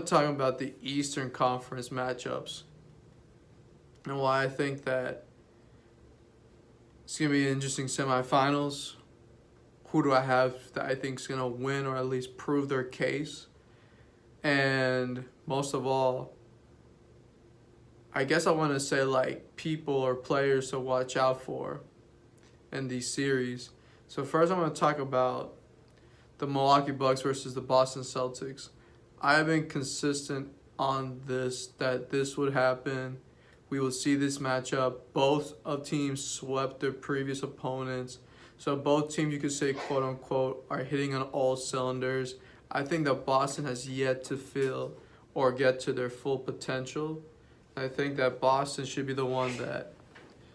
to talk about the Eastern Conference matchups and why I think that it's going to be an interesting semifinals. Who do I have that I think is going to win or at least prove their case? And most of all, I guess I want to say like people or players to watch out for in these series. So first I'm going to talk about the Milwaukee Bucks versus the Boston Celtics. I have been consistent on this, that this would happen. We will see this matchup. Both of teams swept their previous opponents. So both teams, you could say, quote unquote, are hitting on all cylinders. I think that Boston has yet to feel or get to their full potential. I think that Boston should be the one that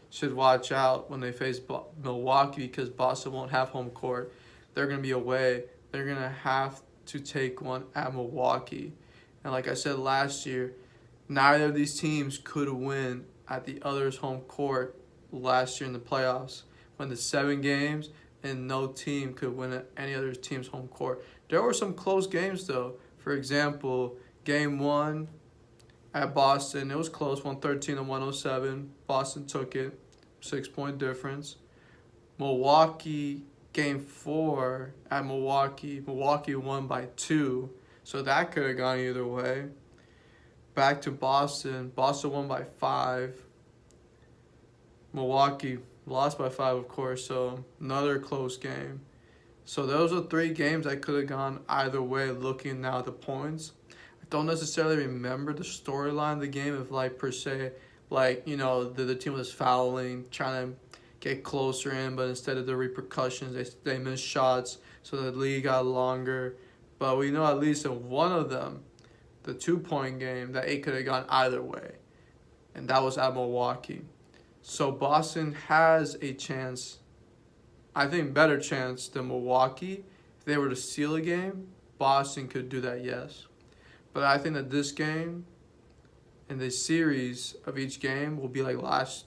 should watch out when they face Milwaukee, because Boston won't have home court. They're going to be away. They're going to have to take one at Milwaukee. And like I said last year, neither of these teams could win at the other's home court last year in the playoffs. Went to 7 games, and no team could win at any other team's home court. There were some close games, though. For example, Game 1 at Boston, it was close, 113-107. Boston took it, 6-point difference. Milwaukee, Game 4 at Milwaukee. Milwaukee won by 2, so that could have gone either way. Back to Boston. Boston won by 5. Milwaukee lost by 5, of course, so another close game. So those are 3 games that could have gone either way looking now at the points. I don't necessarily remember the storyline of the game, if like per se, like, you know, the team was fouling, trying to get closer in, but instead of the repercussions, they missed shots, so the lead got longer. But we know at least in one of them, the 2-point game, that it could have gone either way, and that was at Milwaukee. So Boston has a chance, I think better chance than Milwaukee. If they were to steal a game, Boston could do that, yes. But I think that this game and the series of each game will be like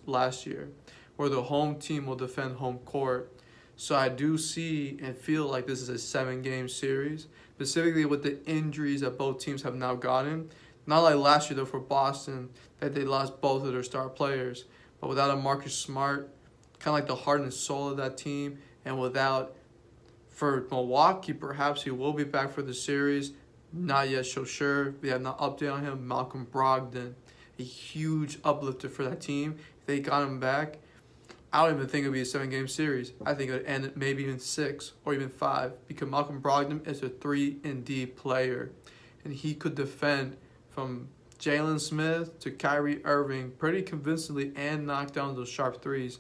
last year, where the home team will defend home court. So I do see and feel like this is a 7-game series, specifically with the injuries that both teams have now gotten. Not like last year, though, for Boston, that they lost both of their star players. But without a Marcus Smart, kind of like the heart and soul of that team, and without, for Milwaukee, perhaps he will be back for the series. Not yet so sure. We have not updated on him. Malcolm Brogdon, a huge uplifter for that team. If they got him back, I don't even think it would be a 7-game series. I think it would end maybe even 6 or even 5, because Malcolm Brogdon is a 3-and-D player, and he could defend from Jalen Smith to Kyrie Irving pretty convincingly and knock down those sharp threes.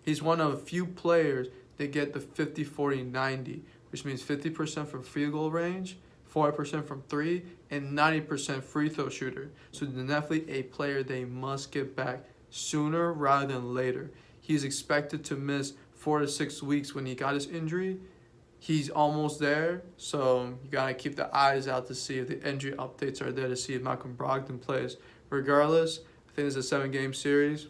He's one of a few players that get the 50-40-90, which means 50% from field goal range, 40% from 3, and 90% free throw shooter. So definitely a player they must get back sooner rather than later. He's expected to miss 4 to 6 weeks when he got his injury. He's almost there, so you got to keep the eyes out to see if the injury updates are there to see if Malcolm Brogdon plays. Regardless, I think it's a 7-game series.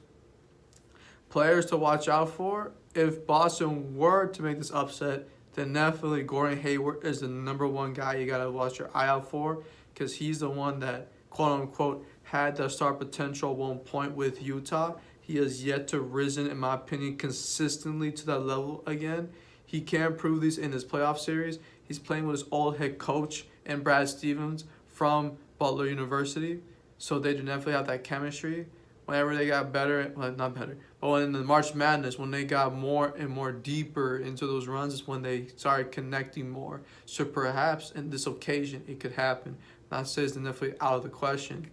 Players to watch out for, if Boston were to make this upset, then definitely Gordon Hayward is the number 1 guy you got to watch your eye out for, because he's the one that, quote-unquote, had the star potential at one point with Utah. He has yet to risen, in my opinion, consistently to that level again. He can prove this in his playoff series. He's playing with his old head coach and Brad Stevens from Butler University, so they do definitely have that chemistry. Whenever they got better, well, not better, but when in the March Madness, when they got more and more deeper into those runs, is when they started connecting more. So perhaps in this occasion, it could happen. Not saying it's definitely out of the question,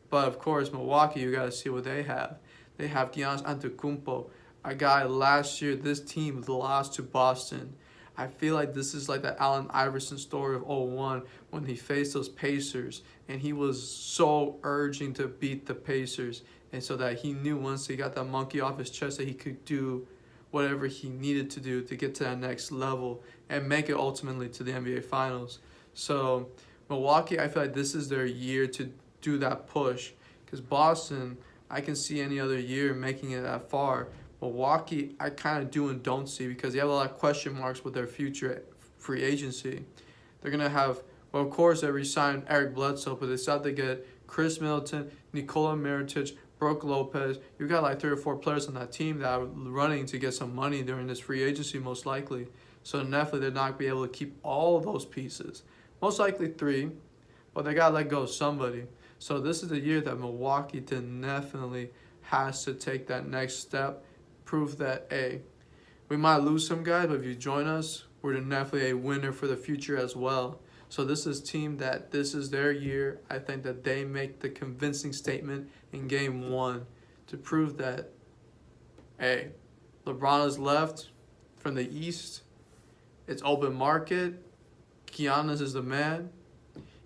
but of course, Milwaukee, you got to see what they have. They have Giannis Antetokounmpo, a guy last year this team lost to Boston. I feel like this is like the Allen Iverson story of 01 when he faced those Pacers, and he was so urging to beat the Pacers, and so that he knew once he got that monkey off his chest that he could do whatever he needed to do to get to that next level and make it ultimately to the NBA Finals. So Milwaukee, I feel like this is their year to do that push, because Boston, I can see any other year making it that far. Milwaukee, I kind of do and don't see, because they have a lot of question marks with their future free agency. They're going to have Well, of course, they re-signed Eric Bledsoe, but they decided to get Chris Middleton, Nikola Mirotic, Brook Lopez. You got like 3 or 4 players on that team that are running to get some money during this free agency, most likely. So definitely they're not going to be able to keep all those pieces. Most likely 3, but they got to let go of somebody. So this is the year that Milwaukee definitely has to take that next step, prove that, hey, we might lose some guys, but if you join us, we're definitely a winner for the future as well. So this is a team that this is their year. I think that they make the convincing statement in Game 1 to prove that, hey, LeBron has left from the East. It's open market. Giannis is the man.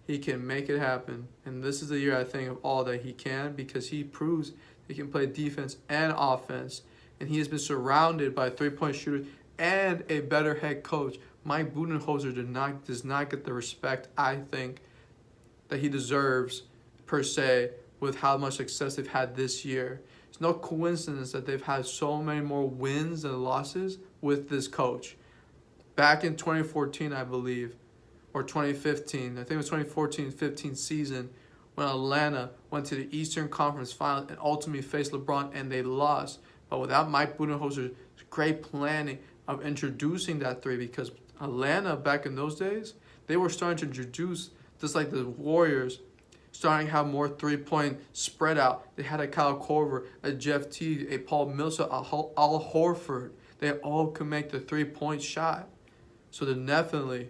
He can make it happen. And this is the year, I think, of all that he can, because he proves he can play defense and offense. And he has been surrounded by three-point shooters and a better head coach. Mike Budenholzer does not get the respect, I think, that he deserves, per se, with how much success they've had this year. It's no coincidence that they've had so many more wins than losses with this coach. Back in 2014, I believe, or 2015, I think it was 2014-15 season, when Atlanta went to the Eastern Conference Finals and ultimately faced LeBron, and they lost. But without Mike Budenholzer's great planning of introducing that 3, because Atlanta, back in those days, they were starting to introduce, just like the Warriors, starting to have more 3-point spread out. They had a Kyle Korver, a Jeff Teague, a Paul Millsap, a Al Horford. They all could make the 3-point shot. So then definitely,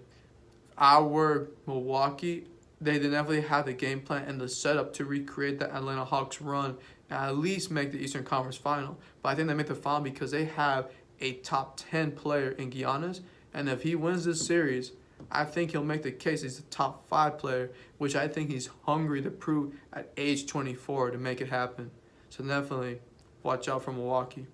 our Milwaukee, they definitely have the game plan and the setup to recreate the Atlanta Hawks run and at least make the Eastern Conference Final. But I think they make the final because they have a top 10 player in Giannis. And if he wins this series, I think he'll make the case he's a top 5 player, which I think he's hungry to prove at age 24 to make it happen. So definitely watch out for Milwaukee.